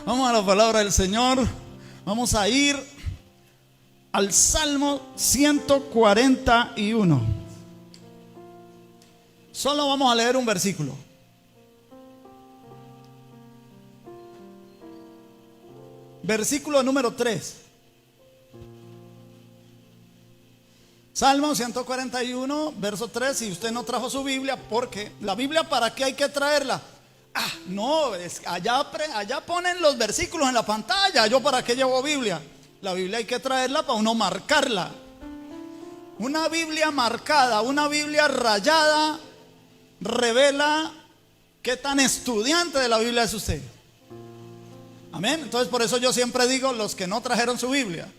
Vamos a la palabra del Señor. Vamos a ir al Salmo 141. Solo vamos a leer un versículo. Versículo número 3. Salmo 141, verso 3. Si usted no trajo su Biblia, porque la Biblia, ¿para qué hay que traerla? No, allá ponen los versículos en la pantalla. ¿Yo para qué llevo Biblia? La Biblia hay que traerla para uno marcarla. Una Biblia marcada, una Biblia rayada, revela qué tan estudiante de la Biblia es usted. Amén. Entonces por eso yo siempre digo, los que no trajeron su Biblia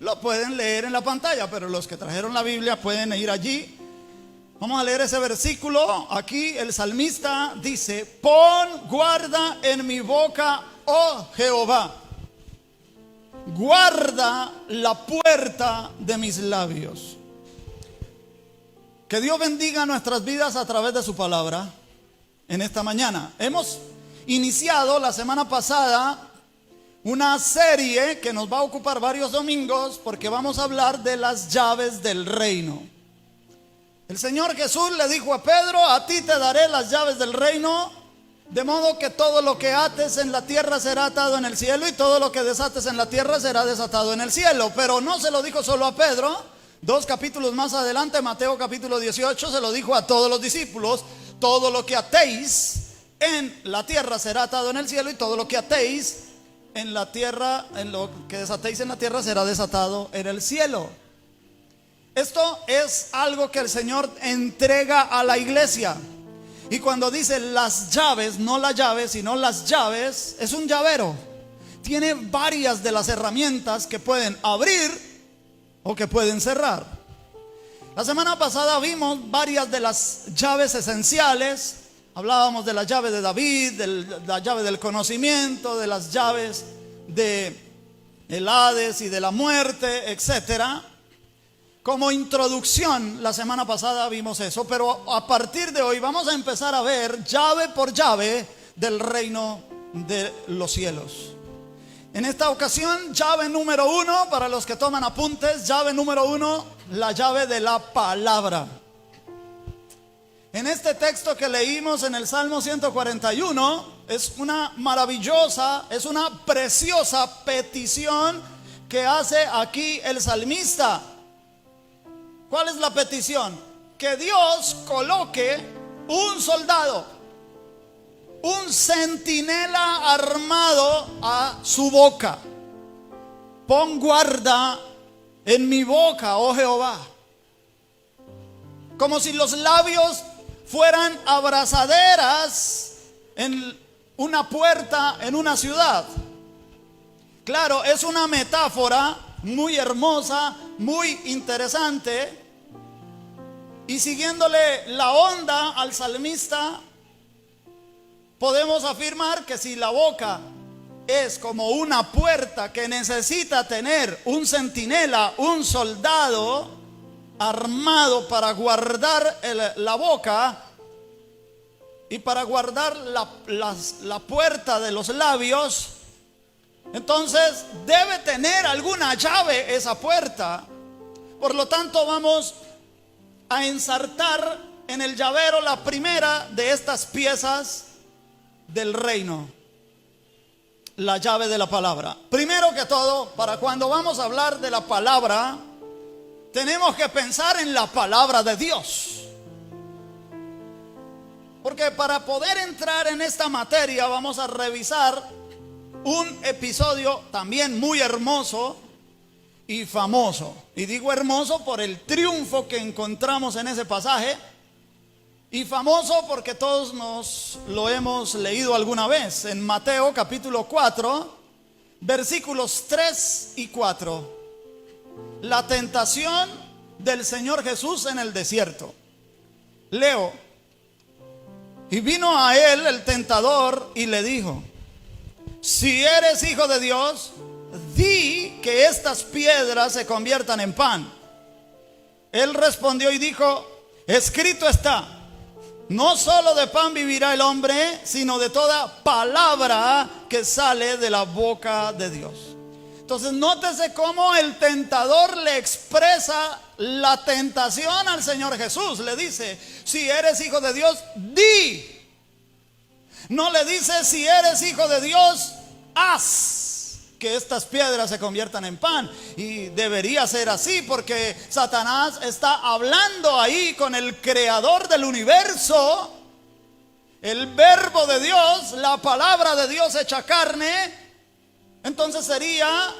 lo pueden leer en la pantalla, pero los que trajeron la Biblia pueden ir allí. Vamos a leer ese versículo. Aquí el salmista dice: pon guarda en mi boca, oh Jehová, guarda la puerta de mis labios. Que Dios bendiga nuestras vidas a través de su palabra en esta mañana. Hemos iniciado la semana pasada una serie que nos va a ocupar varios domingos, porque vamos a hablar de las llaves del reino. El Señor Jesús le dijo a Pedro: a ti te daré las llaves del reino, de modo que todo lo que ates en la tierra será atado en el cielo, y todo lo que desates en la tierra será desatado en el cielo. Pero no se lo dijo solo a Pedro. 2 capítulos más adelante, Mateo capítulo 18, se lo dijo a todos los discípulos: todo lo que atéis en la tierra será atado en el cielo, y todo lo que atéis en la tierra, en lo que desatéis en la tierra será desatado en el cielo. Esto es algo que el Señor entrega a la iglesia. Y cuando dice las llaves, no la llave, sino las llaves, es un llavero. Tiene varias de las herramientas que pueden abrir o que pueden cerrar. La semana pasada vimos varias de las llaves esenciales. Hablábamos de la llave de David, de la llave del conocimiento, de las llaves de el Hades y de la muerte, etcétera. Como introducción, la semana pasada vimos eso, pero a partir de hoy vamos a empezar a ver llave por llave del reino de los cielos. En esta ocasión, llave número 1, para los que toman apuntes, llave número 1, la llave de la palabra. En este texto que leímos en el Salmo 141, es una maravillosa, es una preciosa petición que hace aquí el salmista. ¿Cuál es la petición? Que Dios coloque un soldado, un centinela armado a su boca. Pon guarda en mi boca, oh Jehová. Como si los labios fueran abrazaderas en una puerta en una ciudad. Claro, es una metáfora muy hermosa, muy interesante. Y siguiéndole la onda al salmista, podemos afirmar que si la boca es como una puerta que necesita tener un centinela, un soldado armado para guardar la boca y para guardar la puerta de los labios, entonces debe tener alguna llave esa puerta. Por lo tanto, vamos a ensartar en el llavero la primera de estas piezas del reino, la llave de la palabra. Primero que todo, para cuando vamos a hablar de la palabra, tenemos que pensar en la palabra de Dios. Porque para poder entrar en esta materia vamos a revisar un episodio también muy hermoso y famoso. Y digo hermoso por el triunfo que encontramos en ese pasaje, y famoso porque todos nos lo hemos leído alguna vez. En Mateo capítulo 4, versículos 3 y 4. La tentación del Señor Jesús en el desierto. Leo: y vino a él el tentador y le dijo: si eres hijo de Dios, di que estas piedras se conviertan en pan. Él respondió y dijo: escrito está, No solo de pan vivirá el hombre, sino de toda palabra que sale de la boca de Dios. Entonces nótese cómo el tentador le expresa la tentación al Señor Jesús. Le dice, si eres hijo de Dios, di. No le dice, si eres hijo de Dios, haz que estas piedras se conviertan en pan. Y debería ser así, porque Satanás está hablando ahí con el creador del universo, el verbo de Dios, la palabra de Dios hecha carne. Entonces sería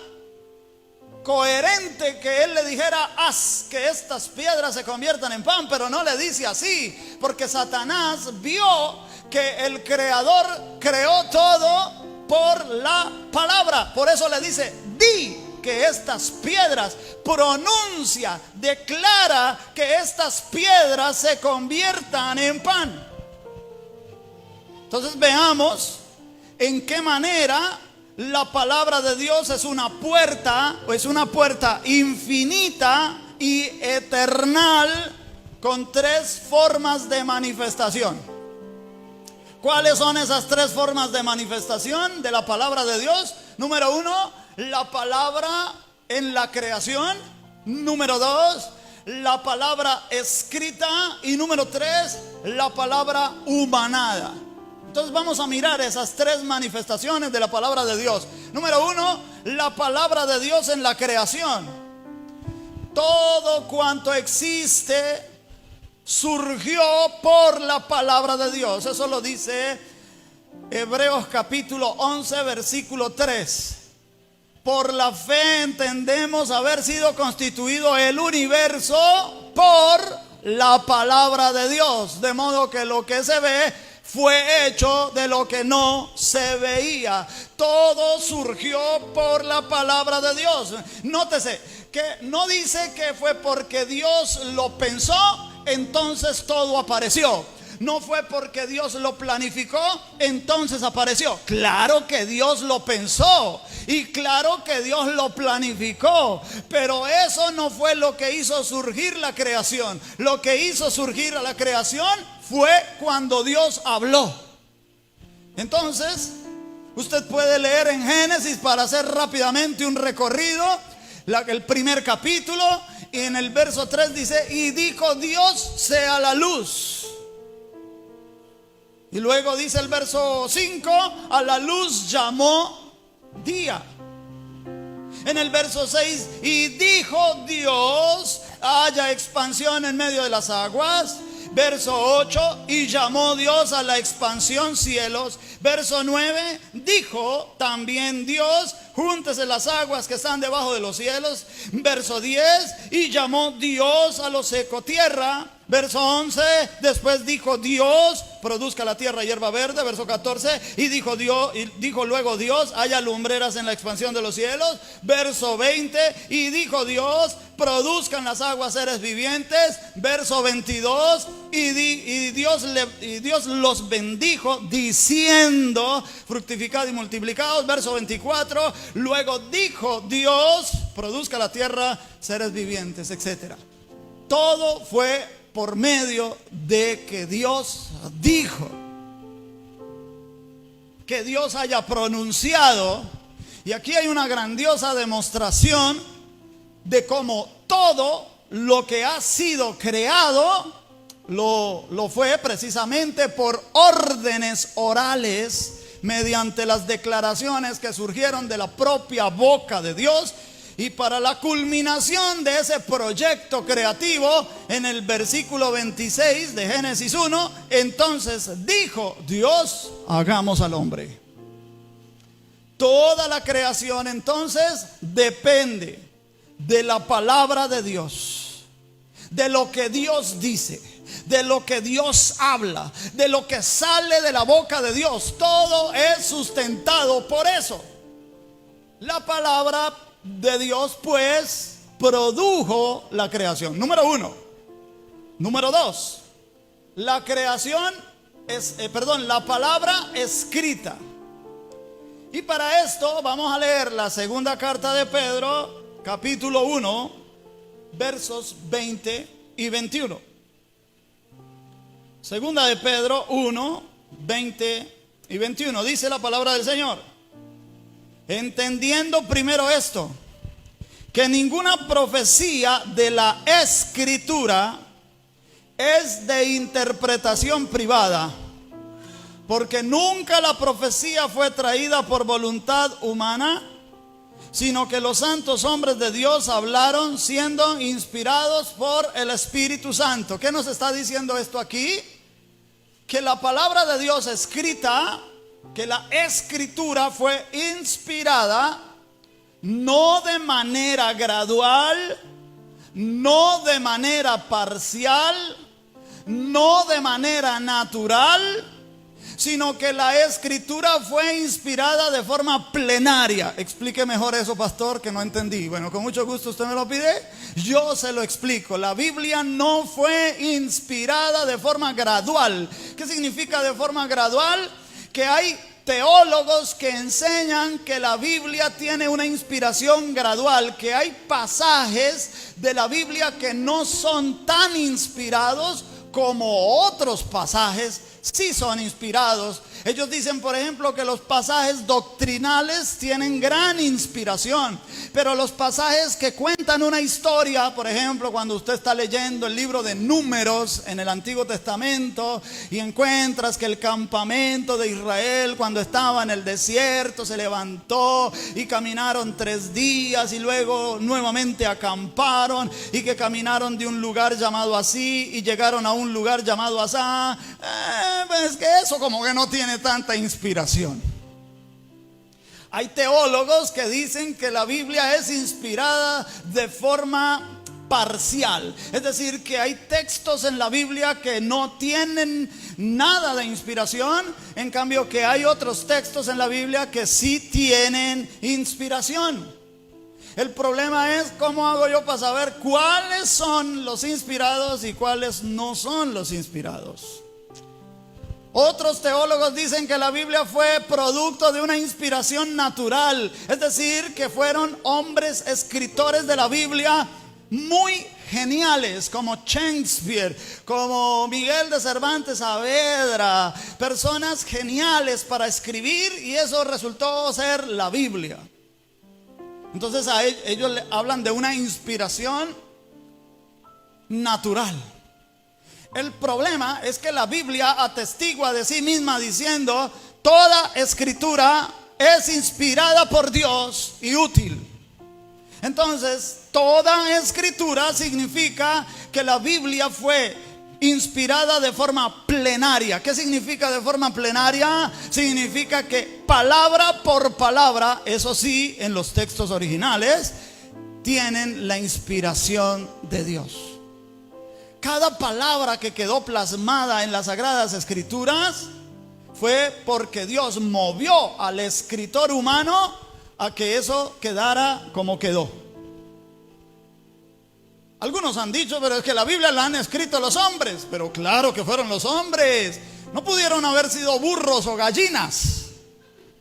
coherente que él le dijera, haz que estas piedras se conviertan en pan. Pero no le dice así, porque Satanás vio que el creador creó todo por la palabra. Por eso le dice, di que estas piedras, pronuncia, declara que estas piedras se conviertan en pan. Entonces veamos en qué manera la palabra de Dios es una puerta infinita y eternal, con tres formas de manifestación. ¿Cuáles son esas tres formas de manifestación de la palabra de Dios? Número 1, la palabra en la creación. Número 2, la palabra escrita. Y número 3, la palabra humanada. Entonces vamos a mirar esas tres manifestaciones de la palabra de Dios. Número 1, la palabra de Dios en la creación. Todo cuanto existe surgió por la palabra de Dios. Eso lo dice Hebreos capítulo 11 versículo 3. Por la fe entendemos haber sido constituido el universo por la palabra de Dios, de modo que lo que se ve fue hecho de lo que no se veía. Todo surgió por la palabra de Dios. Nótese que no dice que fue porque Dios lo pensó, entonces todo apareció. No fue porque Dios lo planificó, entonces apareció. Claro que Dios lo pensó y claro que Dios lo planificó, pero eso no fue lo que hizo surgir la creación. Lo que hizo surgir a la creación fue cuando Dios habló. Entonces, usted puede leer en Génesis, para hacer rápidamente un recorrido, el primer capítulo, y en el verso 3 dice, y dijo Dios, sea la luz. Y luego dice el verso 5, a la luz llamó día. En el verso 6, y dijo Dios, haya expansión en medio de las aguas. Verso 8, y llamó Dios a la expansión cielos. Verso 9, dijo también Dios, júntese las aguas que están debajo de los cielos. Verso 10, y llamó Dios a lo seco tierra. Verso 11, después dijo Dios, produzca la tierra hierba verde. Verso 14, y dijo luego Dios, haya lumbreras en la expansión de los cielos. Verso 20, y dijo Dios, produzcan las aguas seres vivientes. Verso 22, y Dios los bendijo diciendo, fructificad y multiplicaos. Verso 24, luego dijo Dios, produzca la tierra seres vivientes, etc. Todo fue por medio de que Dios dijo, que Dios haya pronunciado. Y aquí hay una grandiosa demostración de cómo todo lo que ha sido creado lo fue precisamente por órdenes orales, mediante las declaraciones que surgieron de la propia boca de Dios. Y para la culminación de ese proyecto creativo, en el versículo 26 de Génesis 1, entonces dijo Dios, hagamos al hombre. Toda la creación entonces depende de la palabra de Dios, de lo que Dios dice, de lo que Dios habla, de lo que sale de la boca de Dios. Todo es sustentado por eso. La palabra de Dios pues produjo la creación. Número 1. Número 2, la creación la palabra escrita. Y para esto vamos a leer la segunda carta de Pedro, capítulo 1, versos 20 y 21. Segunda de Pedro 1, 20 y 21. Dice la palabra del Señor: entendiendo primero esto, que ninguna profecía de la Escritura es de interpretación privada, porque nunca la profecía fue traída por voluntad humana, sino que los santos hombres de Dios hablaron siendo inspirados por el Espíritu Santo. ¿Qué nos está diciendo esto aquí? Que la palabra de Dios escrita, que la Escritura fue inspirada no de manera gradual, no de manera parcial, no de manera natural, sino que la Escritura fue inspirada de forma plenaria. Explique mejor eso, pastor, que no entendí. Bueno, con mucho gusto usted me lo pide, yo se lo explico. La Biblia no fue inspirada de forma gradual. ¿Qué significa de forma gradual? Que hay teólogos que enseñan que la Biblia tiene una inspiración gradual, que hay pasajes de la Biblia que no son tan inspirados como otros pasajes sí son inspirados. Ellos dicen, por ejemplo, que los pasajes doctrinales tienen gran inspiración, pero los pasajes que cuentan una historia, por ejemplo, cuando usted está leyendo el libro de Números en el Antiguo Testamento y encuentras que el campamento de Israel, cuando estaba en el desierto, se levantó y caminaron 3 días y luego nuevamente acamparon, y que caminaron de un lugar llamado así y llegaron a un lugar llamado asá, pues que eso como que no tiene tanta inspiración. Hay teólogos que dicen que la Biblia es inspirada de forma parcial, es decir, que hay textos en la Biblia que no tienen nada de inspiración, en cambio que hay otros textos en la Biblia que sí tienen inspiración. El problema es, ¿cómo hago yo para saber cuáles son los inspirados y cuáles no son los inspirados? Otros teólogos dicen que la Biblia fue producto de una inspiración natural, es decir, que fueron hombres escritores de la Biblia muy geniales, como Shakespeare, como Miguel de Cervantes Saavedra, personas geniales para escribir, y eso resultó ser la Biblia. Entonces a ellos le hablan de una inspiración natural. El problema es que la Biblia atestigua de sí misma diciendo: toda escritura es inspirada por Dios y útil. Entonces, toda escritura significa que la Biblia fue inspirada de forma plenaria. ¿Qué significa de forma plenaria? Significa que palabra por palabra, eso sí, en los textos originales, tienen la inspiración de Dios. Cada palabra que quedó plasmada en las Sagradas Escrituras fue porque Dios movió al escritor humano a que eso quedara como quedó. Algunos han dicho, pero es que la Biblia la han escrito los hombres. Pero claro que fueron los hombres. No pudieron haber sido burros o gallinas.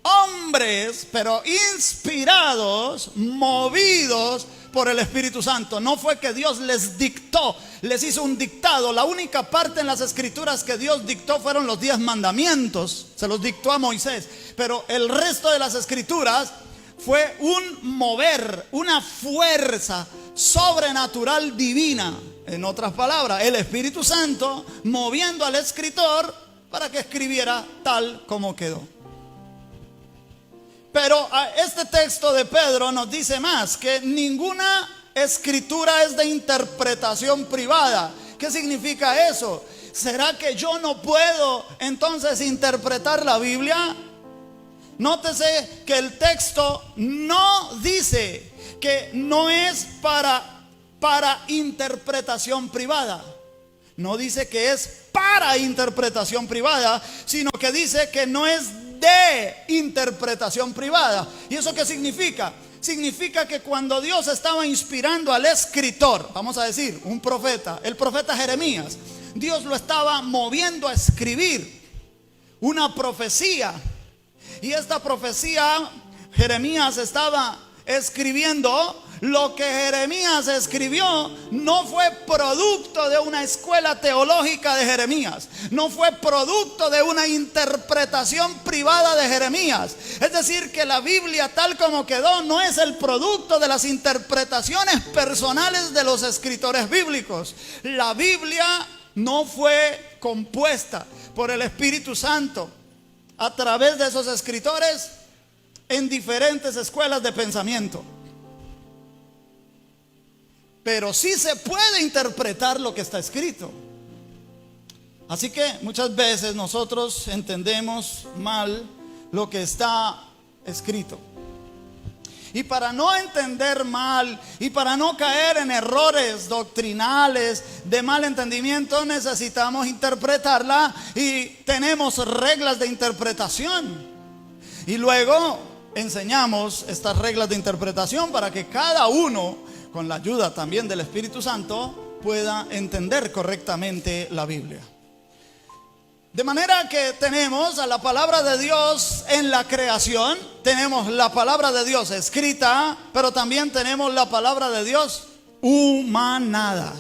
Hombres, pero inspirados, movidos por el Espíritu Santo. No fue que Dios les dictó, les hizo un dictado. La única parte en las Escrituras que Dios dictó fueron los 10 mandamientos. Se los dictó a Moisés. Pero el resto de las Escrituras fue un mover, una fuerza sobrenatural divina. En otras palabras, el Espíritu Santo moviendo al escritor para que escribiera tal como quedó. Pero este texto de Pedro nos dice más, que ninguna escritura es de interpretación privada. ¿Qué significa eso? ¿Será que yo no puedo entonces interpretar la Biblia? Nótese que el texto no dice que no es para interpretación privada. No dice que es para interpretación privada, sino que dice que no es de interpretación privada. ¿Y eso qué significa? Significa que cuando Dios estaba inspirando al escritor, vamos a decir, un profeta, el profeta Jeremías, Dios lo estaba moviendo a escribir una profecía. Y esta profecía Jeremías estaba escribiendo, Lo que Jeremías escribió no fue producto de una escuela teológica de Jeremías, no fue producto de una interpretación privada de Jeremías. Es decir, que la Biblia tal como quedó no es el producto de las interpretaciones personales de los escritores bíblicos. La Biblia no fue compuesta por el Espíritu Santo a través de esos escritores en diferentes escuelas de pensamiento. Pero sí se puede interpretar lo que está escrito. Así que muchas veces nosotros entendemos mal lo que está escrito. Y para no entender mal y para no caer en errores doctrinales de mal entendimiento, necesitamos interpretarla y tenemos reglas de interpretación. Y luego enseñamos estas reglas de interpretación para que cada uno, con la ayuda también del Espíritu Santo, pueda entender correctamente la Biblia. De manera que tenemos a la palabra de Dios en la creación, tenemos la palabra de Dios escrita, pero también tenemos la palabra de Dios humanada.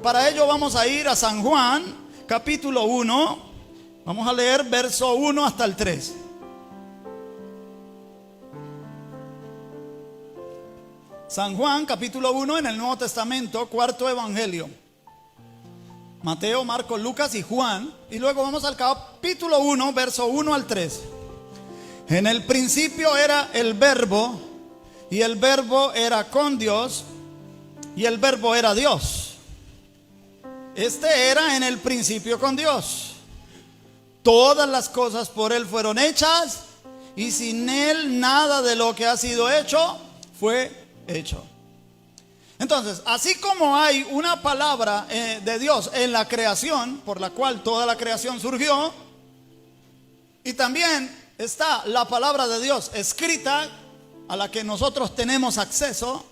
Para ello vamos a ir a San Juan, capítulo 1, vamos a leer verso 1 hasta el 3. San Juan, capítulo 1 en el Nuevo Testamento, cuarto evangelio. Mateo, Marcos, Lucas y Juan. Y luego vamos al capítulo 1, verso 1 al 3. En el principio era el Verbo, y el Verbo era con Dios, y el Verbo era Dios. Este era en el principio con Dios. Todas las cosas por Él fueron hechas, y sin Él nada de lo que ha sido hecho fue hecho. Entonces, así como hay una palabra de Dios en la creación, por la cual toda la creación surgió, y también está la palabra de Dios escrita, a la que nosotros tenemos acceso,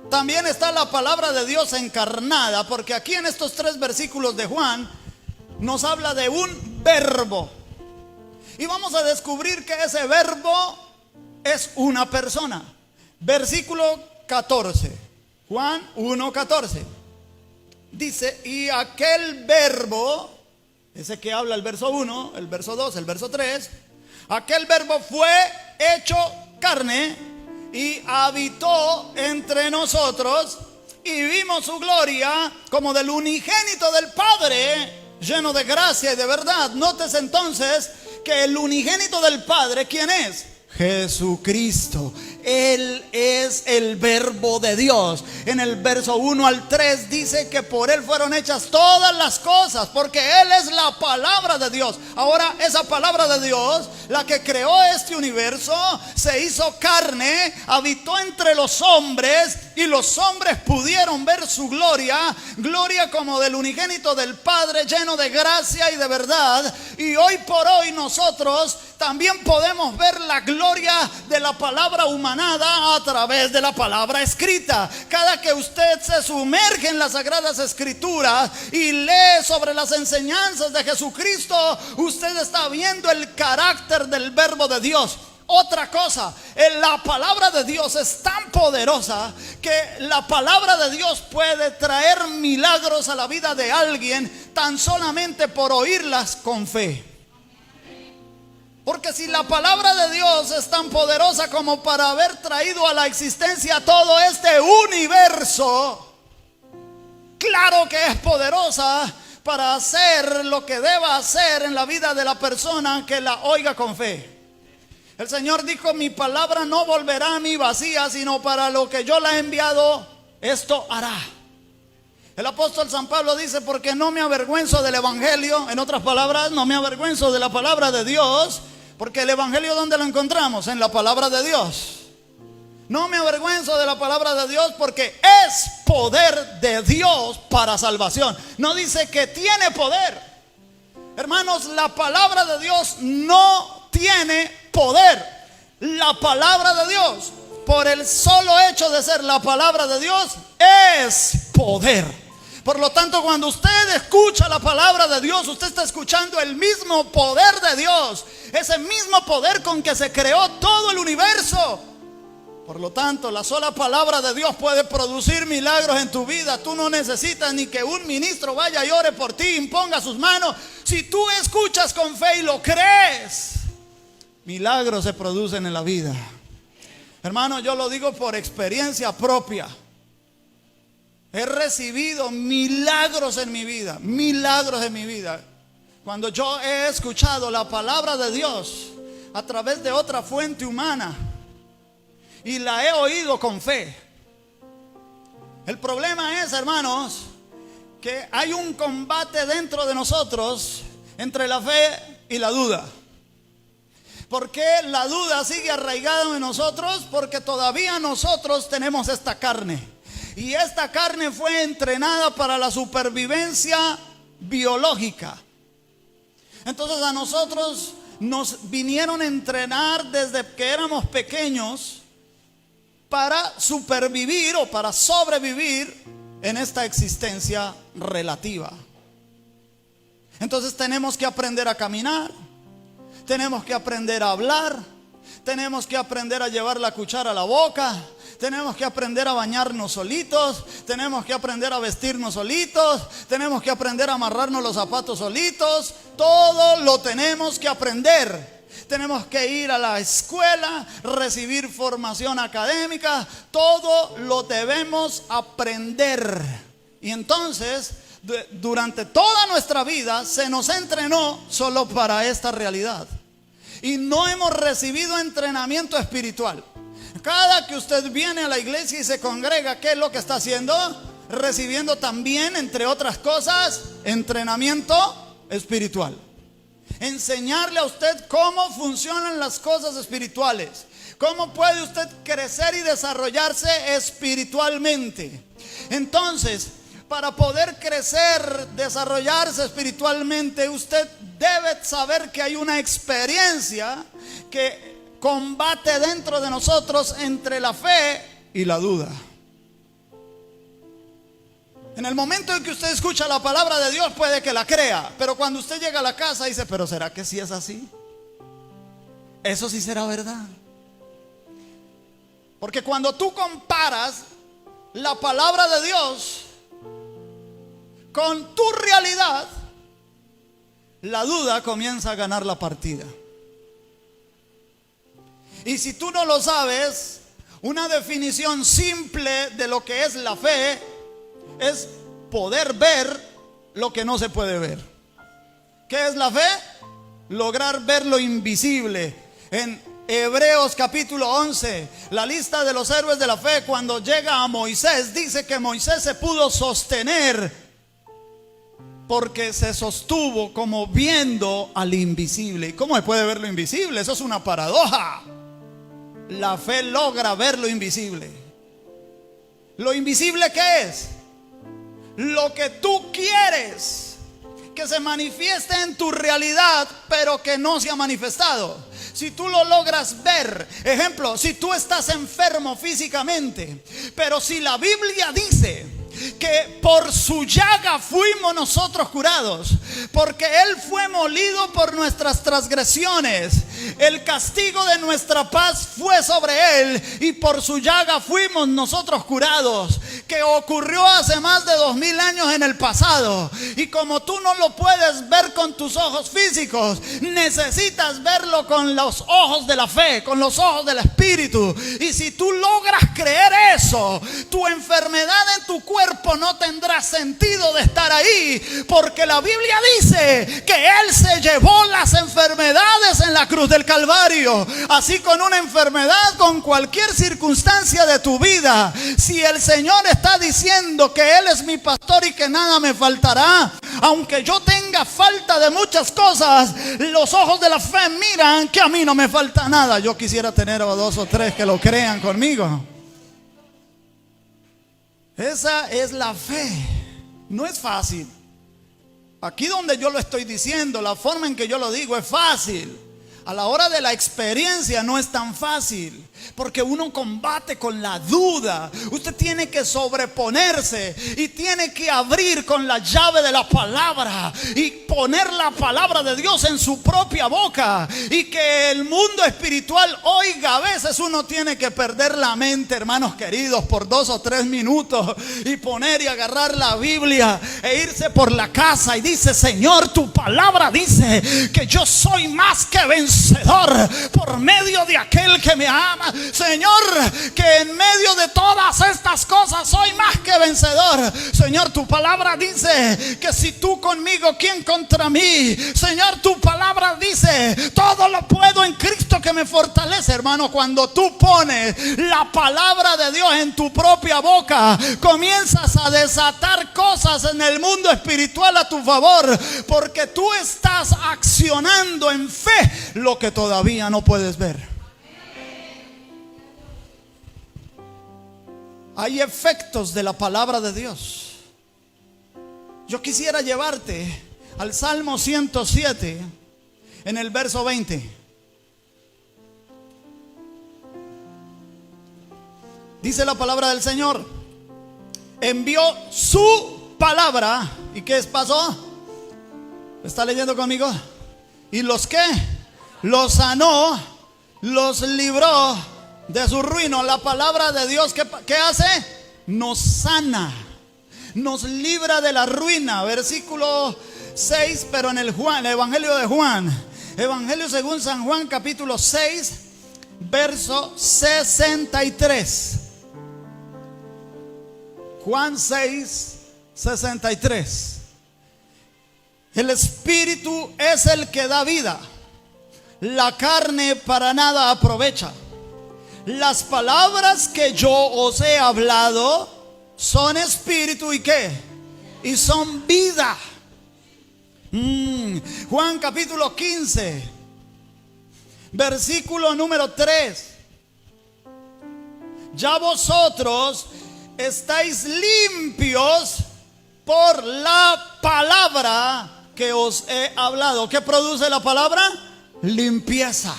también está la palabra de Dios encarnada, porque aquí en estos 3 versículos de Juan nos habla de un verbo, y vamos a descubrir que ese verbo es una persona. Versículo 14, Juan 1:14. Dice, y aquel verbo, ese que habla el verso 1, el verso 2, el verso 3, aquel verbo fue hecho carne y habitó entre nosotros, y vimos su gloria como del unigénito del Padre, lleno de gracia y de verdad. Notes entonces que el unigénito del Padre, ¿quién es? Jesucristo. Él es el verbo de Dios. En el verso 1 al 3 dice que por Él fueron hechas todas las cosas, porque Él es la palabra de Dios. Ahora esa palabra de Dios, la que creó este universo, se hizo carne, habitó entre los hombres, y los hombres pudieron ver su gloria, gloria como del unigénito del Padre, lleno de gracia y de verdad. Y hoy por hoy nosotros también podemos ver la gloria de la palabra humanada a través de la palabra escrita. Cada que usted se sumerge en las Sagradas Escrituras y lee sobre las enseñanzas de Jesucristo, usted está viendo el carácter del verbo de Dios. Otra cosa, la palabra de Dios es tan poderosa que la palabra de Dios puede traer milagros a la vida de alguien tan solamente por oírlas con fe. Porque si la palabra de Dios es tan poderosa como para haber traído a la existencia todo este universo, claro que es poderosa para hacer lo que deba hacer en la vida de la persona que la oiga con fe. El Señor dijo, mi palabra no volverá a mí vacía, sino para lo que yo la he enviado, esto hará. El apóstol San Pablo dice, porque no me avergüenzo del evangelio. En otras palabras, no me avergüenzo de la palabra de Dios, porque el evangelio, ¿dónde lo encontramos? En la palabra de Dios. No me avergüenzo de la palabra de Dios, porque es poder de Dios para salvación. No dice que tiene poder. Hermanos, la palabra de Dios no tiene poder. La palabra de Dios, por el solo hecho de ser la palabra de Dios, es poder. Por lo tanto, cuando usted escucha la palabra de Dios, usted está escuchando el mismo poder de Dios, ese mismo poder con que se creó todo el universo. Por lo tanto, la sola palabra de Dios puede producir milagros en tu vida. Tú no necesitas ni que un ministro vaya y ore por ti, imponga sus manos. Si tú escuchas con fe y lo crees, milagros se producen en la vida. Hermano, yo lo digo por experiencia propia. He recibido milagros en mi vida, milagros en mi vida. Cuando yo he escuchado la palabra de Dios a través de otra fuente humana y la he oído con fe. El problema es, hermanos, que hay un combate dentro de nosotros entre la fe y la duda. ¿Por qué la duda sigue arraigada en nosotros? Porque todavía nosotros tenemos esta carne. Y esta carne fue entrenada para la supervivencia biológica. Entonces a nosotros nos vinieron a entrenar desde que éramos pequeños para supervivir o para sobrevivir en esta existencia relativa. Entonces tenemos que aprender a caminar, tenemos que aprender a hablar, tenemos que aprender a llevar la cuchara a la boca, tenemos que aprender a bañarnos solitos, tenemos que aprender a vestirnos solitos, tenemos que aprender a amarrarnos los zapatos solitos. Todo lo tenemos que aprender. Tenemos que ir a la escuela, recibir formación académica. Todo lo debemos aprender. Y entonces, durante toda nuestra vida se nos entrenó solo para esta realidad. Y no hemos recibido entrenamiento espiritual. Cada que usted viene a la iglesia y se congrega, ¿qué es lo que está haciendo? Recibiendo también, entre otras cosas, entrenamiento espiritual. Enseñarle a usted cómo funcionan las cosas espirituales. Cómo puede usted crecer y desarrollarse espiritualmente. Entonces, para poder crecer, desarrollarse espiritualmente, usted debe saber que hay una experiencia que combate dentro de nosotros entre la fe y la duda. En el momento en que usted escucha la palabra de Dios puede que la crea, pero cuando usted llega a la casa dice, pero ¿será que sí es así? ¿Eso sí será verdad? Porque cuando tú comparas la palabra de Dios con tu realidad, la duda comienza a ganar la partida. Y si tú no lo sabes, una definición simple de lo que es la fe es poder ver lo que no se puede ver. ¿Qué es la fe? Lograr ver lo invisible. En Hebreos capítulo 11, la lista de los héroes de la fe, cuando llega a Moisés, dice que Moisés se pudo sostener porque se sostuvo como viendo al invisible. ¿Y cómo se puede ver lo invisible? Eso es una paradoja. La fe logra ver lo invisible. ¿Lo invisible qué es? Lo que tú quieres que se manifieste en tu realidad, pero que no se ha manifestado. Si tú lo logras ver, ejemplo, si tú estás enfermo físicamente, pero si la Biblia dice que por su llaga fuimos nosotros curados, porque Él fue molido por nuestras transgresiones, el castigo de nuestra paz fue sobre Él, y por su llaga fuimos nosotros curados, que ocurrió hace más de 2000 años en el pasado. Y como tú no lo puedes ver con tus ojos físicos, necesitas verlo con los ojos de la fe, con los ojos del Espíritu. Y si tú logras creer eso, tu enfermedad en tu cuerpo no tendrá sentido de estar ahí, porque la Biblia dice que Él se llevó las enfermedades en la cruz del Calvario. Así con una enfermedad, con cualquier circunstancia de tu vida, si el Señor está diciendo que Él es mi pastor y que nada me faltará, aunque yo tenga falta de muchas cosas, los ojos de la fe miran que a mí no me falta nada. Yo quisiera tener a 2 o 3 que lo crean conmigo. Esa es la fe. No es fácil. Aquí donde yo lo estoy diciendo, la forma en que yo lo digo es fácil. A la hora de la experiencia no es tan fácil, porque uno combate con la duda. Usted tiene que sobreponerse y tiene que abrir con la llave de la palabra y poner la palabra de Dios en su propia boca y que el mundo espiritual oiga. A veces uno tiene que perder la mente, hermanos queridos, por 2 o 3 minutos y poner y agarrar la Biblia e irse por la casa y dice: Señor, tu palabra dice que yo soy más que vencedor por medio de aquel que me ama. Señor, que en medio de todas estas cosas soy más que vencedor. Señor, tu palabra dice que si tú conmigo, ¿quién contra mí? Señor, tu palabra dice: todo lo puedo en Cristo que me fortalece. Hermano, cuando tú pones la palabra de Dios en tu propia boca, comienzas a desatar cosas en el mundo espiritual a tu favor, porque tú estás accionando en fe lo que todavía no puedes ver. Hay efectos de la palabra de Dios. Yo quisiera llevarte al Salmo 107 en el verso 20. Dice la palabra del Señor: envió su palabra. ¿Y qué pasó? ¿Está leyendo conmigo? ¿Y los qué? Los sanó, los libró de su ruina. La palabra de Dios, ¿qué hace? Nos sana, nos libra de la ruina. Versículo 6, pero en el Evangelio de Juan, Evangelio según San Juan, capítulo 6, verso 63. Juan 6, 63. El Espíritu es el que da vida, la carne para nada aprovecha. Las palabras que yo os he hablado son espíritu y ¿qué? Y son vida. Juan capítulo 15, versículo número 3. Ya vosotros estáis limpios por la palabra que os he hablado. ¿Qué produce la palabra? Limpieza.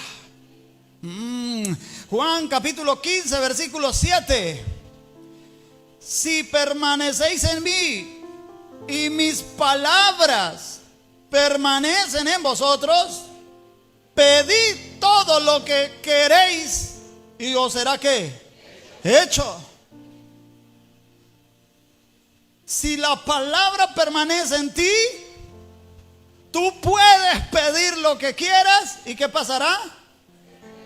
Juan capítulo 15, versículo 7. Si permanecéis en mí y mis palabras permanecen en vosotros, pedid todo lo que queréis y os será ¿qué? Hecho. Si la palabra permanece en ti, tú puedes pedir lo que quieras. ¿Y qué pasará?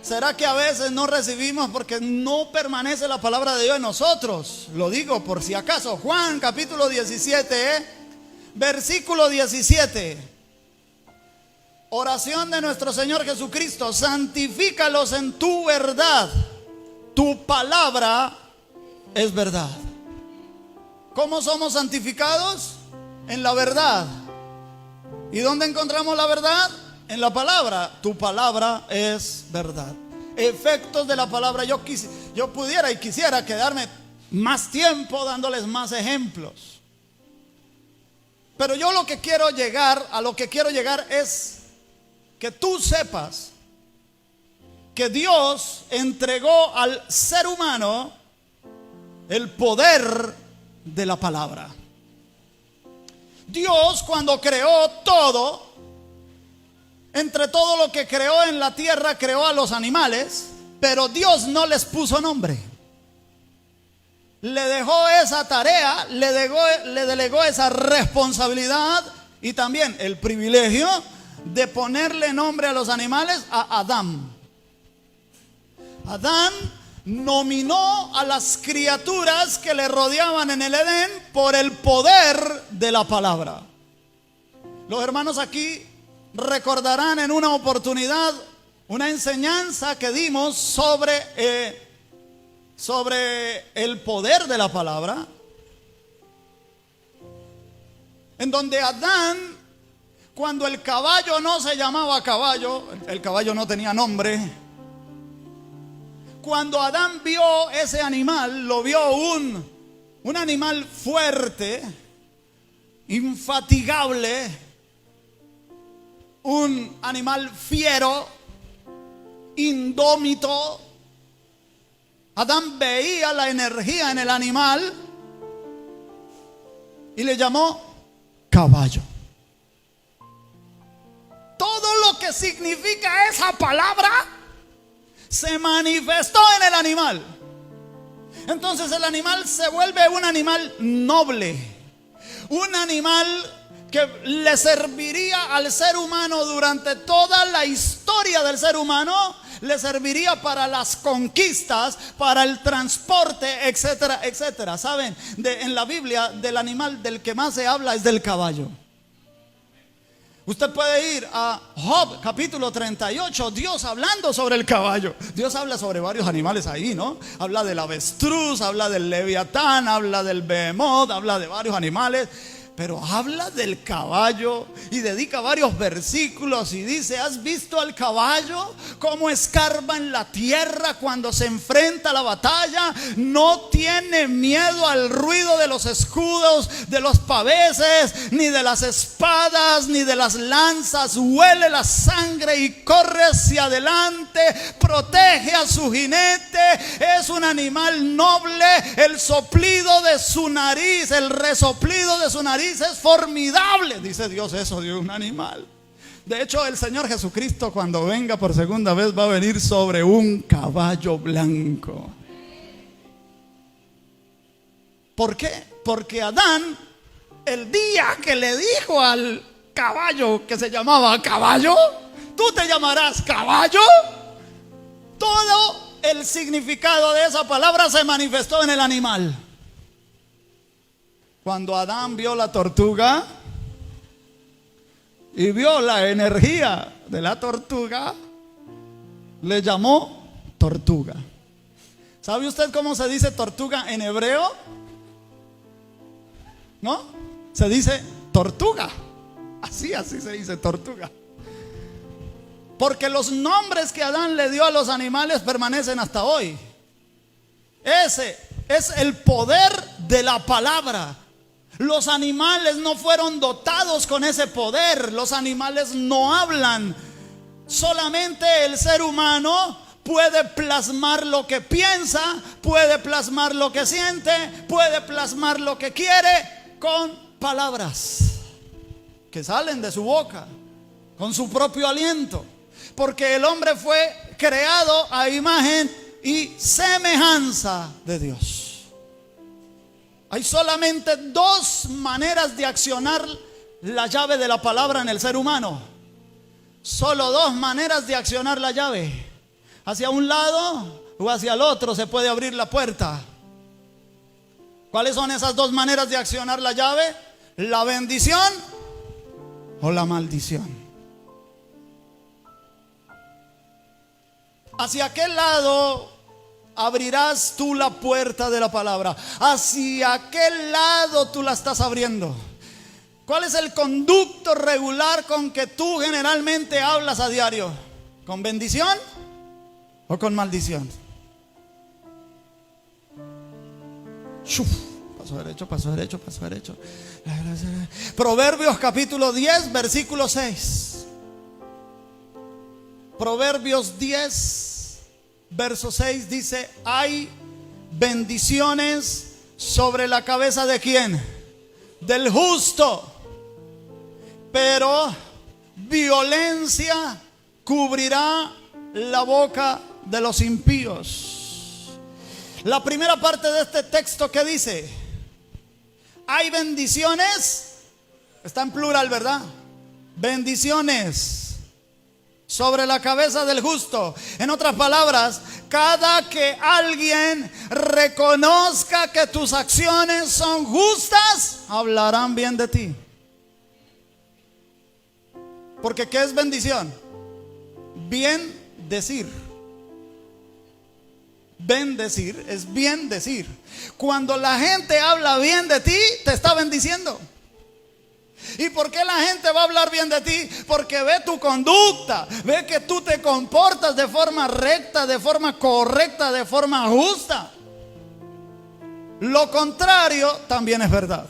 ¿Será que a veces no recibimos porque no permanece la palabra de Dios en nosotros? Lo digo por si acaso. Juan capítulo 17, versículo 17. Oración de nuestro Señor Jesucristo: santifícalos en tu verdad, tu palabra es verdad. ¿Cómo somos santificados? En la verdad. ¿Y dónde encontramos la verdad? En la palabra. Tu palabra es verdad. Efectos de la palabra. Yo pudiera y quisiera quedarme más tiempo dándoles más ejemplos, pero yo a lo que quiero llegar es que tú sepas que Dios entregó al ser humano el poder de la palabra. Dios, cuando creó todo, entre todo lo que creó en la tierra, creó a los animales, pero Dios no les puso nombre. Le dejó esa tarea, le delegó esa responsabilidad y también el privilegio de ponerle nombre a los animales a Adán. Adán nominó a las criaturas que le rodeaban en el Edén por el poder de la palabra. Los hermanos aquí recordarán en una oportunidad una enseñanza que dimos sobre el poder de la palabra, en donde Adán, cuando el caballo no se llamaba caballo, el caballo no tenía nombre, cuando Adán vio ese animal, lo vio un animal fuerte, infatigable, un animal fiero, indómito. Adán veía la energía en el animal y le llamó caballo. todo lo que significa esa palabra se manifestó en el animal. Entonces el animal se vuelve un animal noble, un animal que le serviría al ser humano durante toda la historia del ser humano, le serviría para las conquistas, para el transporte, etcétera, etcétera. Saben, en la Biblia del animal del que más se habla es del caballo. Usted puede ir a Job capítulo 38, Dios hablando sobre el caballo. Dios habla sobre varios animales ahí, ¿no? Habla del avestruz, habla del leviatán, habla del behemoth, habla de varios animales. Pero habla del caballo y dedica varios versículos y dice: ¿has visto al caballo cómo escarba en la tierra cuando se enfrenta a la batalla? No tiene miedo al ruido de los escudos, de los paveses, ni de las espadas, ni de las lanzas. Huele la sangre y corre hacia adelante, protege a su jinete. Es un animal noble. El soplido de su nariz, el resoplido de su nariz es formidable. Dice Dios eso de un animal. De hecho, el Señor Jesucristo, cuando venga por segunda vez, va a venir sobre un caballo blanco. ¿Por qué? Porque Adán, el día que le dijo al caballo que se llamaba caballo, tú te llamarás caballo, todo el significado de esa palabra se manifestó en el animal. Cuando Adán vio la tortuga y vio la energía de la tortuga, le llamó tortuga. ¿Sabe usted cómo se dice tortuga en hebreo? ¿No? Se dice tortuga. Así se dice tortuga. Porque los nombres que Adán le dio a los animales permanecen hasta hoy. Ese es el poder de la palabra. Los animales no fueron dotados con ese poder. Los animales no hablan. Solamente el ser humano puede plasmar lo que piensa, puede plasmar lo que siente, puede plasmar lo que quiere con palabras que salen de su boca, con su propio aliento. Porque el hombre fue creado a imagen y semejanza de Dios. Hay solamente dos maneras de accionar la llave de la palabra en el ser humano. Solo dos maneras de accionar la llave. Hacia un lado o hacia el otro se puede abrir la puerta. ¿Cuáles son esas dos maneras de accionar la llave? La bendición o la maldición. ¿Hacia qué lado abrirás tú la puerta de la palabra? ¿Hacia qué lado tú la estás abriendo? ¿Cuál es el conducto regular con que tú generalmente hablas a diario? ¿Con bendición o con maldición? Paso derecho, paso derecho, paso derecho. Proverbios capítulo 10, versículo 6. Proverbios 10, verso 6 dice: hay bendiciones sobre la cabeza de ¿quién? Del justo, pero violencia cubrirá la boca de los impíos. La primera parte de este texto, ¿qué dice? Hay bendiciones, está en plural, ¿verdad? Bendiciones sobre la cabeza del justo. En otras palabras, cada que alguien reconozca que tus acciones son justas, hablarán bien de ti. Porque ¿qué es bendición? Bien decir. Bendecir es bien decir. Cuando la gente habla bien de ti, te está bendiciendo. ¿Y por qué la gente va a hablar bien de ti? Porque ve tu conducta, ve que tú te comportas de forma recta, de forma correcta, de forma justa. Lo contrario también es verdad.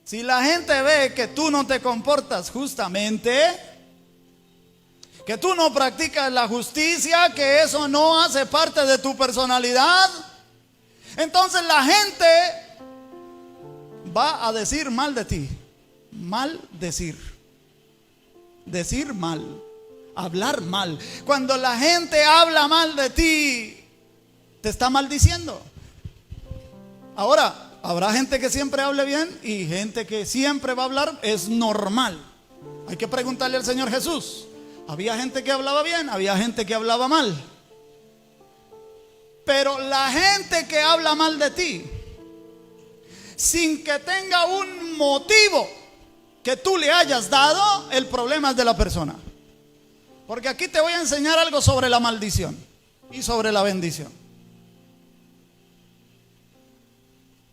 Si la gente ve que tú no te comportas justamente, que tú no practicas la justicia, que eso no hace parte de tu personalidad, entonces la gente va a decir mal de ti. Mal decir. decir mal, hablar mal. Cuando la gente habla mal de ti, te está maldiciendo. Ahora, habrá gente que siempre hable bien y gente que siempre va a hablar, es normal. Hay que preguntarle al Señor Jesús. Había gente que hablaba bien, había gente que hablaba mal. Pero la gente que habla mal de ti, sin que tenga un motivo que tú le hayas dado, el problema es de la persona. Porque aquí te voy a enseñar algo sobre la maldición y sobre la bendición.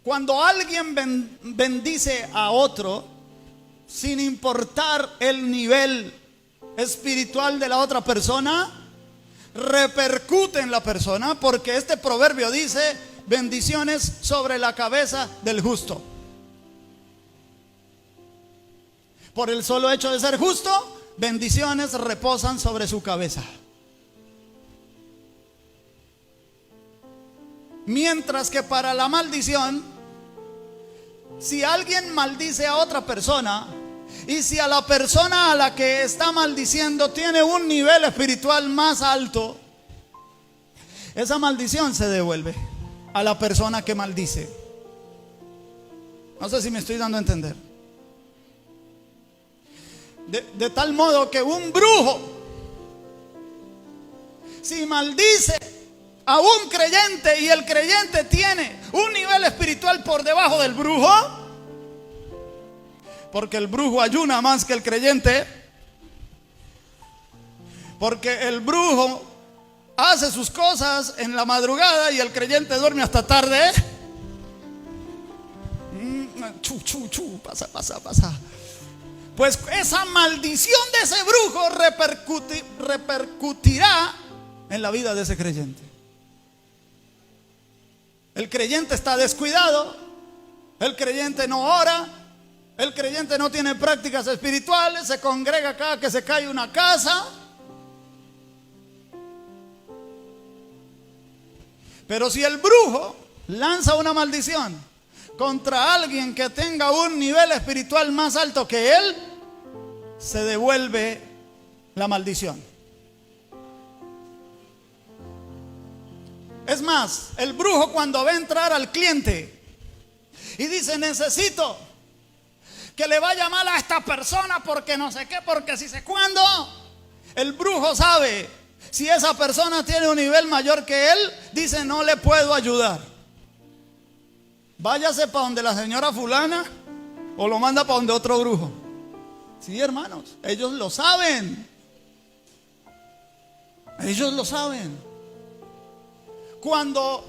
Cuando alguien bendice a otro, sin importar el nivel espiritual de la otra persona, repercute en la persona, porque este proverbio dice: bendiciones sobre la cabeza del justo. Por el solo hecho de ser justo, bendiciones reposan sobre su cabeza. Mientras que para la maldición, si alguien maldice a otra persona, y si a la persona a la que está maldiciendo tiene un nivel espiritual más alto, esa maldición se devuelve a la persona que maldice. No sé si me estoy dando a entender. De tal modo que un brujo, si maldice a un creyente y el creyente tiene un nivel espiritual por debajo del brujo, porque el brujo ayuna más que el creyente, porque el brujo hace sus cosas en la madrugada y el creyente duerme hasta tarde. Pasa. Pues esa maldición de ese brujo repercutirá en la vida de ese creyente. El creyente está descuidado, el creyente no ora, el creyente no tiene prácticas espirituales, se congrega cada que se cae una casa. Pero si el brujo lanza una maldición contra alguien que tenga un nivel espiritual más alto que él, se devuelve la maldición. Es más, el brujo cuando ve entrar al cliente y dice: necesito que le vaya mal a esta persona porque no sé qué, porque si sé cuándo, el brujo sabe, si esa persona tiene un nivel mayor que él, dice: no le puedo ayudar. Váyase para donde la señora fulana, o lo manda para donde otro brujo. Sí, hermanos, ellos lo saben. Ellos lo saben. Cuando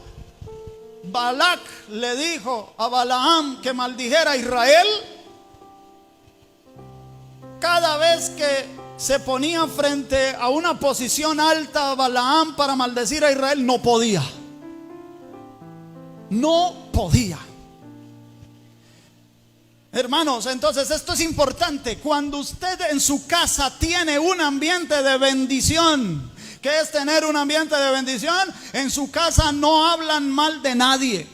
Balac le dijo a Balaam que maldijera a Israel, cada vez que se ponía frente a una posición alta Balaam para maldecir a Israel, no podía. No podía. Hermanos, entonces esto es importante. Cuando usted en su casa tiene un ambiente de bendición, ¿qué es tener un ambiente de bendición? En su casa no hablan mal de nadie.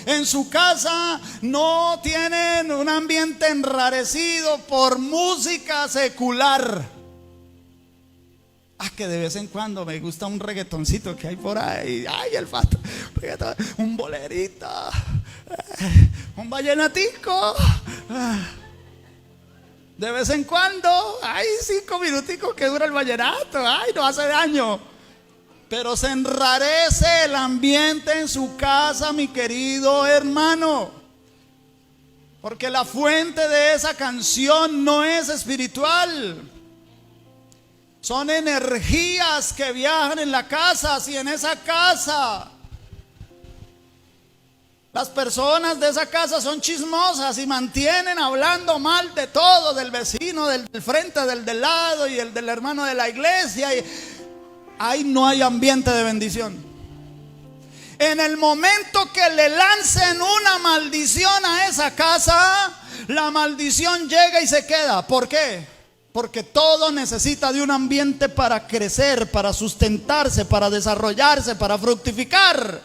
En su casa no tienen un ambiente enrarecido por música secular. Que de vez en cuando me gusta un reggaetoncito que hay por ahí. Ay, el fato, un bolerito, un vallenatico. De vez en cuando, hay 5 minuticos que dura el vallenato. Ay, no hace daño. Pero se enrarece el ambiente en su casa, mi querido hermano. Porque la fuente de esa canción no es espiritual. Son energías que viajan en la casa. Si en esa casa las personas de esa casa son chismosas y mantienen hablando mal de todo, del vecino, del frente, del lado y el del hermano de la iglesia, ahí no hay ambiente de bendición. En el momento que le lancen una maldición a esa casa, la maldición llega y se queda. ¿Por qué? Porque todo necesita de un ambiente para crecer, para sustentarse, para desarrollarse, para fructificar.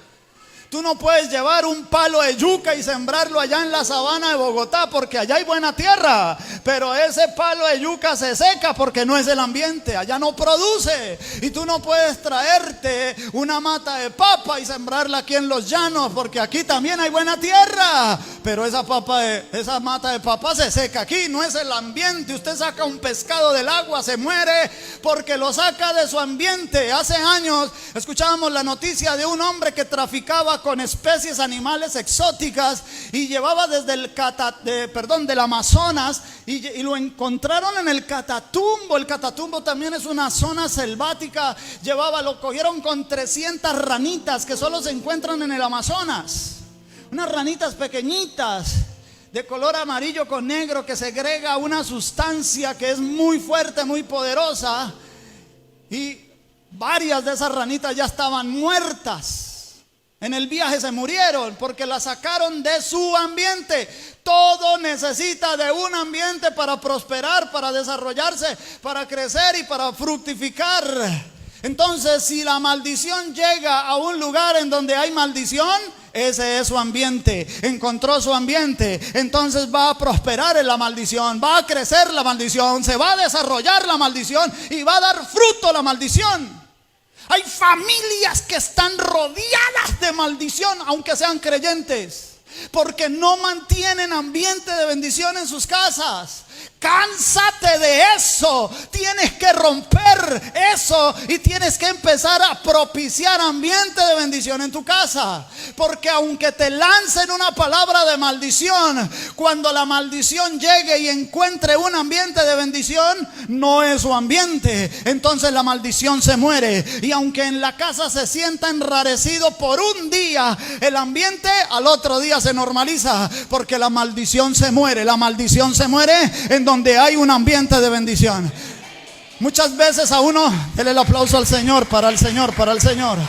Tú no puedes llevar un palo de yuca y sembrarlo allá en la sabana de Bogotá porque allá hay buena tierra, pero ese palo de yuca se seca porque no es el ambiente, allá no produce. Y tú no puedes traerte una mata de papa y sembrarla aquí en los llanos porque aquí también hay buena tierra, pero esa mata de papa se seca. Aquí no es el ambiente. Usted saca un pescado del agua, se muere porque lo saca de su ambiente. Hace años escuchábamos la noticia de un hombre que traficaba con especies animales exóticas y llevaba desde del Amazonas y lo encontraron en el Catatumbo. El Catatumbo también es una zona selvática. Lo cogieron con 300 ranitas que solo se encuentran en el Amazonas. Unas ranitas pequeñitas de color amarillo con negro que segrega una sustancia que es muy fuerte, muy poderosa. Y varias de esas ranitas ya estaban muertas. En el viaje se murieron porque la sacaron de su ambiente. Todo necesita de un ambiente para prosperar, para desarrollarse, para crecer y para fructificar. Entonces, si la maldición llega a un lugar en donde hay maldición, ese es su ambiente. Encontró su ambiente, entonces va a prosperar en la maldición, va a crecer la maldición, se va a desarrollar la maldición y va a dar fruto la maldición. Hay familias que están rodeadas de maldición, aunque sean creyentes, porque no mantienen ambiente de bendición en sus casas. Cánsate de eso. Tienes que romper eso y tienes que empezar a propiciar ambiente de bendición en tu casa. Porque aunque te lancen una palabra de maldición, cuando la maldición llegue y encuentre un ambiente de bendición, no es su ambiente. Entonces la maldición se muere. Y aunque en la casa se sienta enrarecido por un día, el ambiente al otro día se normaliza. Porque la maldición se muere. La maldición se muere en donde hay un ambiente de bendición. Muchas veces a uno, dele el aplauso al Señor, para el Señor, para el Señor.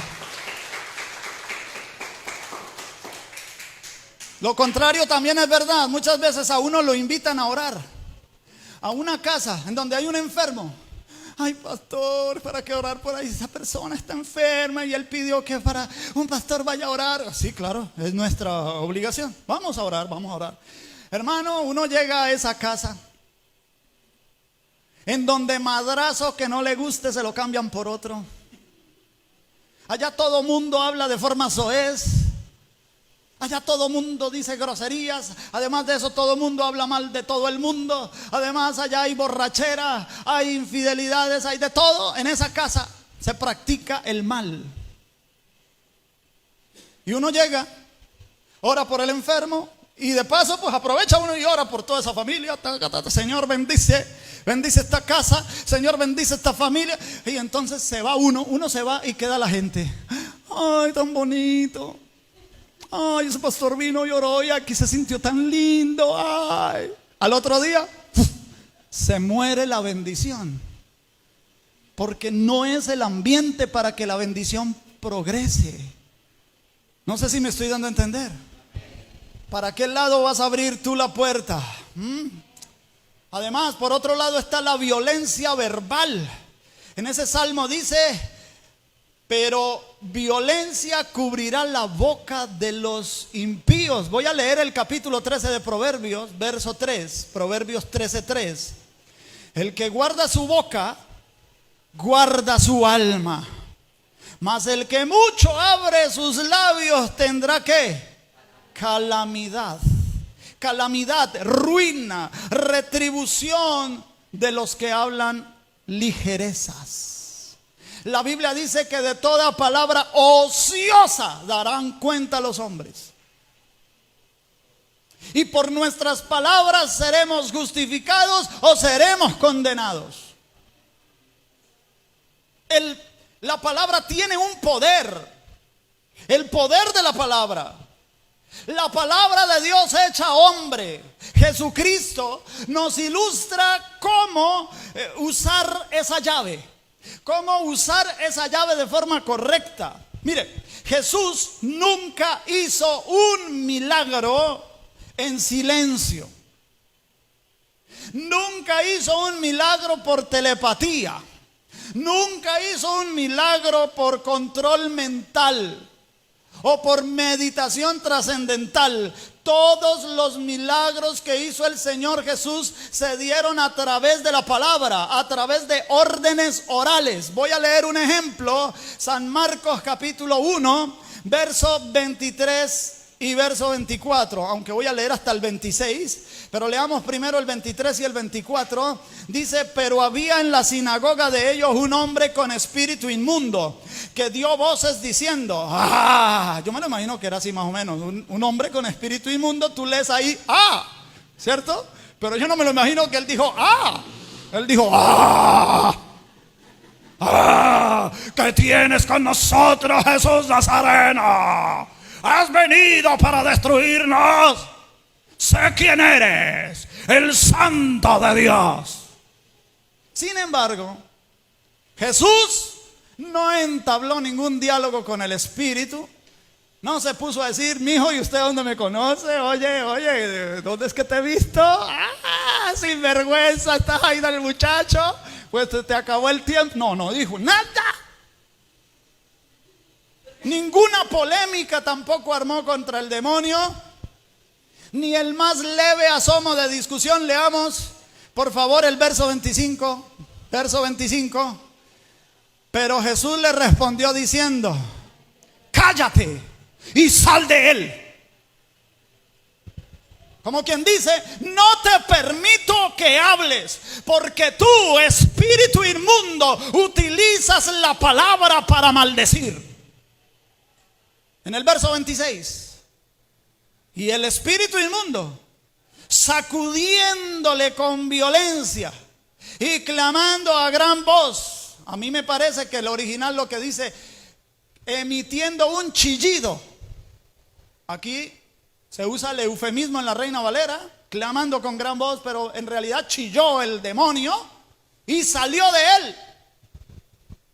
Lo contrario también es verdad. Muchas veces a uno lo invitan a orar a una casa en donde hay un enfermo. Ay, pastor, ¿para qué orar por ahí? Esa persona está enferma y él pidió que para un pastor vaya a orar. Sí, claro, es nuestra obligación. Vamos a orar, vamos a orar. Hermano, uno llega a esa casa en donde madrazo que no le guste se lo cambian por otro. Allá todo mundo habla de forma soez. Allá todo mundo dice groserías. Además de eso, todo mundo habla mal de todo el mundo. Además, allá hay borrachera, hay infidelidades, hay de todo. En esa casa se practica el mal. Y uno llega, ora por el enfermo y de paso pues aprovecha uno y ora por toda esa familia. Señor, bendice esta casa, Señor, bendice esta familia. Y entonces se va uno se va y queda la gente. Ay, tan bonito. Ay, ese pastor vino y oró y aquí se sintió tan lindo. Ay. Al otro día se muere la bendición, porque no es el ambiente para que la bendición progrese. No sé si me estoy dando a entender. ¿Para qué lado vas a abrir tú la puerta? Además, por otro lado está la violencia verbal. En ese salmo dice: pero violencia cubrirá la boca de los impíos. Voy a leer el capítulo 13 de Proverbios, verso 3. Proverbios 13:3. El que guarda su boca, guarda su alma. Mas el que mucho abre sus labios tendrá ¿qué? Calamidad. Calamidad, ruina, retribución de los que hablan ligerezas. La Biblia dice que de toda palabra ociosa darán cuenta los hombres. Y por nuestras palabras seremos justificados o seremos condenados. La palabra tiene un poder. El poder de la palabra. La palabra de Dios hecha hombre, Jesucristo, nos ilustra cómo usar esa llave. Cómo usar esa llave de forma correcta. Mire, Jesús nunca hizo un milagro en silencio. Nunca hizo un milagro por telepatía. Nunca hizo un milagro por control mental. o por meditación trascendental. Todos los milagros que hizo el Señor Jesús se dieron a través de la palabra, a través de órdenes orales. Voy a leer un ejemplo, San Marcos capítulo 1, verso 23 y verso 24, aunque voy a leer hasta el 26, pero leamos primero el 23 y el 24. Dice: pero había en la sinagoga de ellos un hombre con espíritu inmundo, que dio voces diciendo, yo me lo imagino que era así más o menos, un hombre con espíritu inmundo, tú lees ahí, ¿cierto? Pero yo no me lo imagino que él dijo, él dijo, ¿qué tienes con nosotros, Jesús Nazareno? ¿Has venido para destruirnos? Sé quién eres, el Santo de Dios. Sin embargo, Jesús no entabló ningún diálogo con el Espíritu. No se puso a decir, mijo, ¿y usted dónde me conoce? Oye, ¿dónde es que te he visto? Sin vergüenza, estás ahí del muchacho. Pues te acabó el tiempo. No dijo nada. Ninguna polémica tampoco armó contra el demonio, ni el más leve asomo de discusión. Leamos, por favor, el verso 25. Verso 25. Pero Jesús le respondió diciendo, cállate y sal de él. Como quien dice, no te permito que hables, porque tú, espíritu inmundo, utilizas la palabra para maldecir. En el verso 26, y el espíritu inmundo, sacudiéndole con violencia y clamando a gran voz, a mí me parece que el original lo que dice, emitiendo un chillido. Aquí se usa el eufemismo en la Reina Valera, clamando con gran voz, pero en realidad chilló el demonio y salió de él.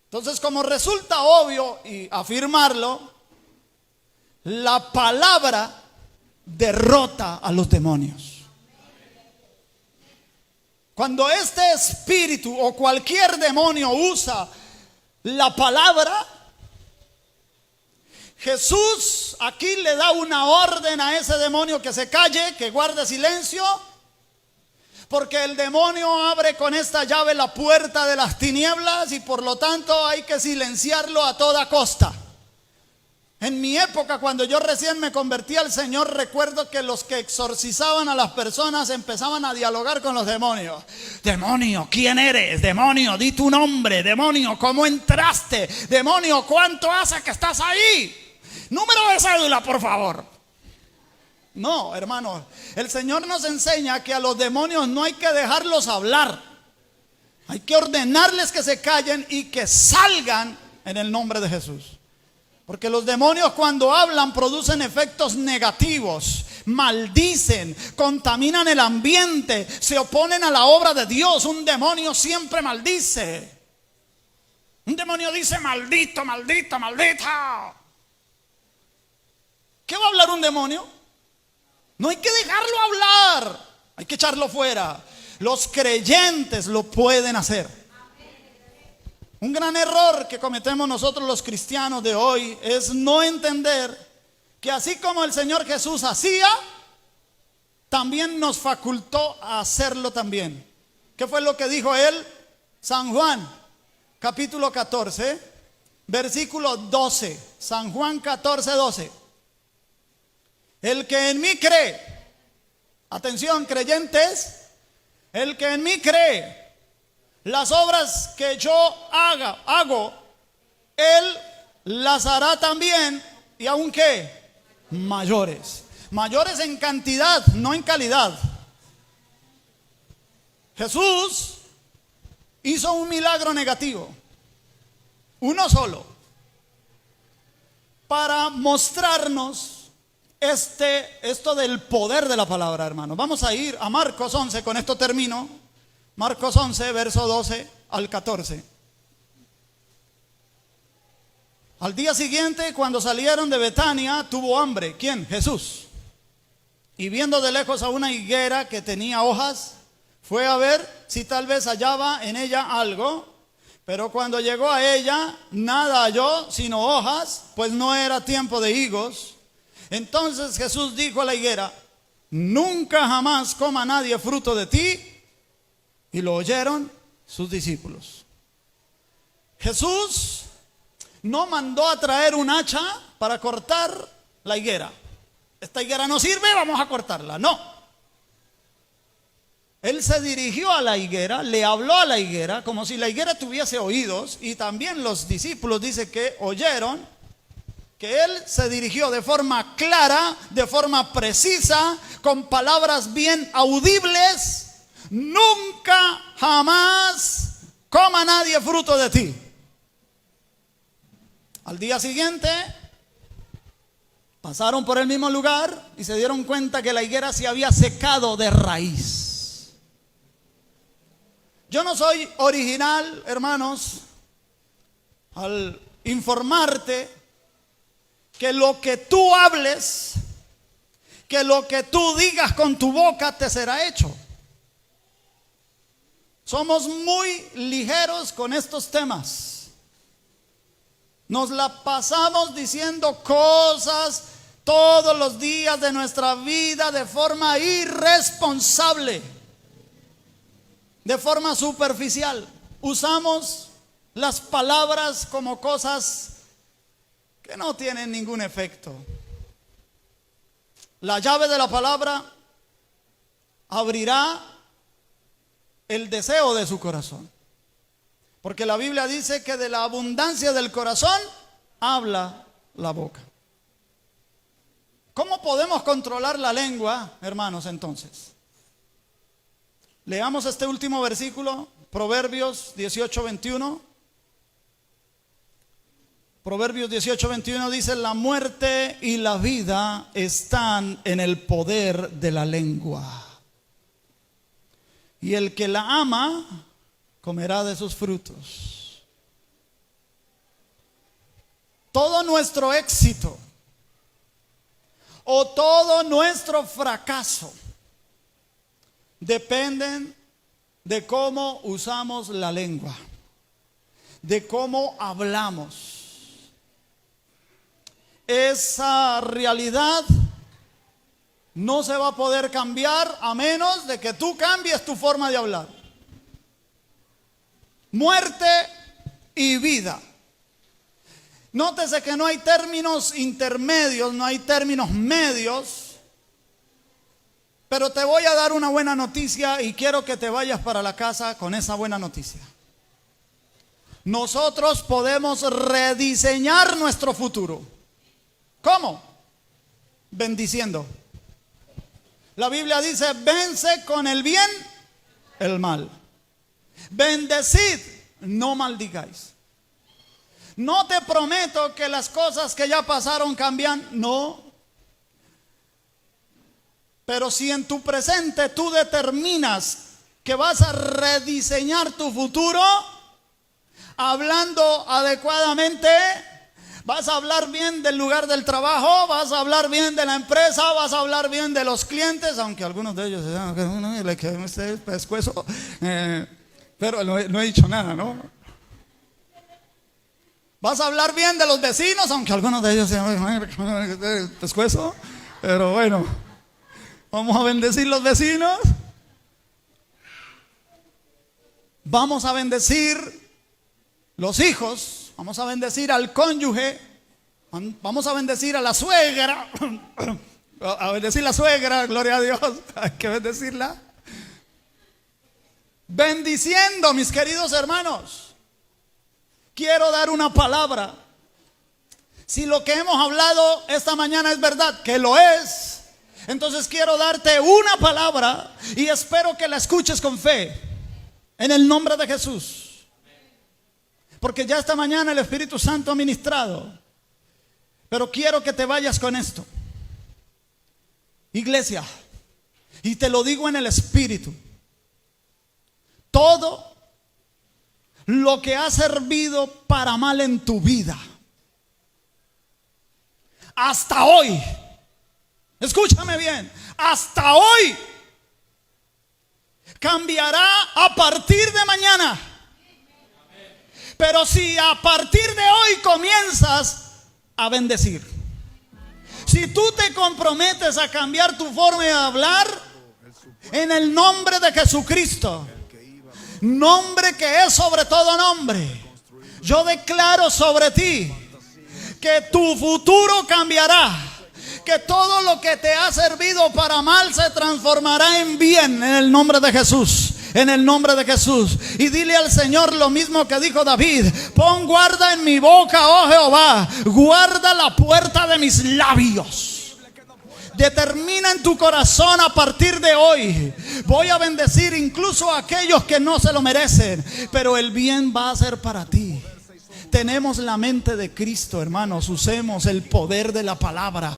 Entonces, como resulta obvio y afirmarlo, la palabra derrota a los demonios. Cuando este espíritu o cualquier demonio usa la palabra, Jesús aquí le da una orden a ese demonio que se calle, que guarde silencio, porque el demonio abre con esta llave la puerta de las tinieblas y por lo tanto hay que silenciarlo a toda costa. En mi época, cuando yo recién me convertí al Señor, recuerdo que los que exorcizaban a las personas empezaban a dialogar con los demonios. Demonio, ¿quién eres? Demonio, di tu nombre. Demonio, ¿cómo entraste? Demonio, ¿cuánto hace que estás ahí? Número de cédula, por favor. No, hermanos, el Señor nos enseña que a los demonios no hay que dejarlos hablar. Hay que ordenarles que se callen y que salgan en el nombre de Jesús. Porque los demonios cuando hablan producen efectos negativos, maldicen, contaminan el ambiente, se oponen a la obra de Dios. Un demonio siempre maldice. Un demonio dice maldito, maldito, maldita. ¿Qué va a hablar un demonio? No hay que dejarlo hablar, hay que echarlo fuera. Los creyentes lo pueden hacer. Un gran error que cometemos nosotros los cristianos de hoy es no entender que así como el Señor Jesús hacía, también nos facultó a hacerlo también. ¿Qué fue lo que dijo él? San Juan, capítulo 14, versículo 12. San Juan 14, 12. El que en mí cree, atención creyentes, el que en mí cree, las obras que yo hago, él las hará también, y aún qué, mayores. Mayores en cantidad, no en calidad. Jesús hizo un milagro negativo, uno solo, para mostrarnos esto del poder de la palabra, hermano. Vamos a ir a Marcos 11, con esto termino. Marcos 11, verso 12 al 14. Al día siguiente, cuando salieron de Betania, tuvo hambre. ¿Quién? Jesús. Y viendo de lejos a una higuera que tenía hojas, fue a ver si tal vez hallaba en ella algo. Pero cuando llegó a ella, nada halló sino hojas, pues no era tiempo de higos. Entonces Jesús dijo a la higuera: nunca jamás coma nadie fruto de ti. Y lo oyeron sus discípulos. Jesús no mandó a traer un hacha para cortar la higuera. Esta higuera no sirve, vamos a cortarla. No. Él se dirigió a la higuera, le habló a la higuera como si la higuera tuviese oídos, y también los discípulos dice que oyeron que él se dirigió de forma clara, de forma precisa, con palabras bien audibles: nunca jamás coma nadie fruto de ti. Al día siguiente pasaron por el mismo lugar y se dieron cuenta que la higuera se había secado de raíz. Yo no soy original, hermanos, al informarte que lo que tú hables, que lo que tú digas con tu boca te será hecho. Somos muy ligeros con estos temas. Nos la pasamos diciendo cosas todos los días de nuestra vida de forma irresponsable, de forma superficial. Usamos las palabras como cosas que no tienen ningún efecto. La llave de la palabra abrirá el deseo de su corazón. Porque la Biblia dice que de la abundancia del corazón habla la boca. ¿Cómo podemos controlar la lengua, hermanos, entonces? Leamos este último versículo, Proverbios 18:21. Proverbios 18:21 dice: la muerte y la vida están en el poder de la lengua, y el que la ama comerá de sus frutos. Todo nuestro éxito o todo nuestro fracaso dependen de cómo usamos la lengua, de cómo hablamos. Esa realidad no se va a poder cambiar a menos de que tú cambies tu forma de hablar. Muerte y vida. Nótese que no hay términos intermedios, no hay términos medios. Pero te voy a dar una buena noticia y quiero que te vayas para la casa con esa buena noticia. Nosotros podemos rediseñar nuestro futuro. ¿Cómo? Bendiciendo. La Biblia dice: vence con el bien el mal. Bendecid, no maldigáis. No te prometo que las cosas que ya pasaron cambian, no. Pero si en tu presente tú determinas que vas a rediseñar tu futuro, hablando adecuadamente, vas a hablar bien del lugar del trabajo, vas a hablar bien de la empresa, vas a hablar bien de los clientes, aunque algunos de ellos le quedó este pescuezo, pero no he dicho nada, ¿no? Vas a hablar bien de los vecinos, aunque algunos de ellos el pescuezo, pero bueno, vamos a bendecir los vecinos. Vamos a bendecir los hijos, vamos a bendecir al cónyuge, vamos a bendecir a la suegra, a bendecir la suegra, gloria a Dios, hay que bendecirla. Bendiciendo, mis queridos hermanos, quiero dar una palabra. Si lo que hemos hablado esta mañana es verdad, que lo es, entonces quiero darte una palabra y espero que la escuches con fe, en el nombre de Jesús. Porque ya esta mañana el Espíritu Santo ha ministrado, pero quiero que te vayas con esto. Iglesia, y te lo digo en el Espíritu, todo lo que ha servido para mal en tu vida, hasta hoy, escúchame bien, hasta hoy, cambiará a partir de mañana. Pero si a partir de hoy comienzas a bendecir, si tú te comprometes a cambiar tu forma de hablar, en el nombre de Jesucristo, nombre que es sobre todo nombre, yo declaro sobre ti que tu futuro cambiará, que todo lo que te ha servido para mal se transformará en bien en el nombre de Jesús. En el nombre de Jesús. Y dile al Señor lo mismo que dijo David: pon guarda en mi boca, oh Jehová, guarda la puerta de mis labios. Determina en tu corazón: a partir de hoy voy a bendecir incluso a aquellos que no se lo merecen, pero el bien va a ser para ti. Tenemos la mente de Cristo, hermanos. Usemos el poder de la palabra.